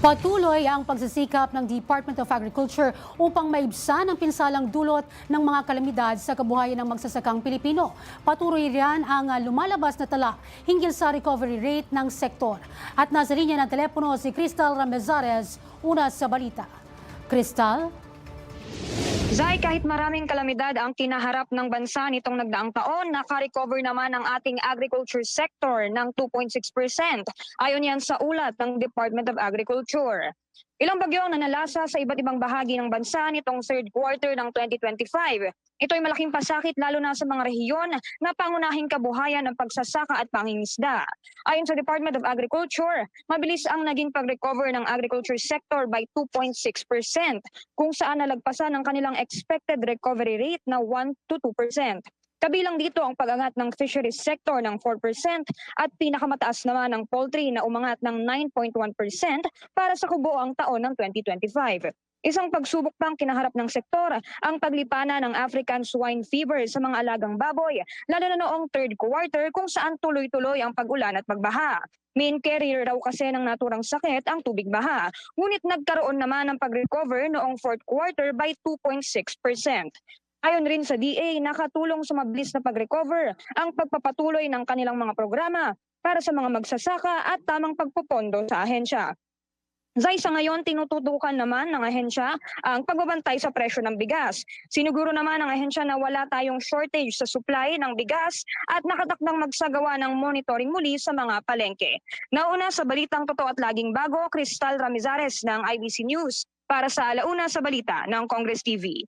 Patuloy ang pagsisikap ng Department of Agriculture upang maibsan ang pinsalang dulot ng mga kalamidad sa kabuhayan ng magsasakang Pilipino. Patuloy riyan ang lumalabas na tala hinggil sa recovery rate ng sektor. At nasa linya ng telepono si Crystal Ramezares, una sa balita. Crystal? Zai, kahit maraming kalamidad ang kinaharap ng bansa nitong nagdaang taon, naka-recover naman ang ating agriculture sector ng 2.6%. Ayon yan sa ulat ng Department of Agriculture. Ilang bagyo ang nanalasa sa iba't ibang bahagi ng bansa nitong third quarter ng 2025. Ito ay malaking pasakit lalo na sa mga rehiyon na pangunahing kabuhayan ng pagsasaka at pangingisda. Ayon sa Department of Agriculture, mabilis ang naging pag-recover ng agriculture sector by 2.6%, kung saan nalagpasan ang kanilang expected recovery rate na 1 to 2%. Kabilang dito ang pag-angat ng fisheries sector ng 4% at pinakamataas naman ang poultry na umangat ng 9.1% para sa kabuoang taon ng 2025. Isang pagsubok pang kinaharap ng sektor ang paglipana ng African swine fever sa mga alagang baboy, lalo na noong third quarter kung saan tuloy-tuloy ang pag-ulan at pagbaha. Main carrier raw kasi ng naturang sakit ang tubig baha, ngunit nagkaroon naman ng pag-recover noong fourth quarter by 2.6%. Ayon rin sa DA, nakatulong sa mabilis na pag-recover ang pagpapatuloy ng kanilang mga programa para sa mga magsasaka at tamang pagpupondo sa ahensya. Zai, sa ngayon, tinututukan naman ng ahensya ang pagbabantay sa presyo ng bigas. Siniguro naman ng ahensya na wala tayong shortage sa supply ng bigas at nakatakdang magsagawa ng monitoring muli sa mga palengke. Nauna sa Balitang Totoo at Laging Bago, Crystal Ramezares ng IBC News para sa Alauna sa Balita ng Congress TV.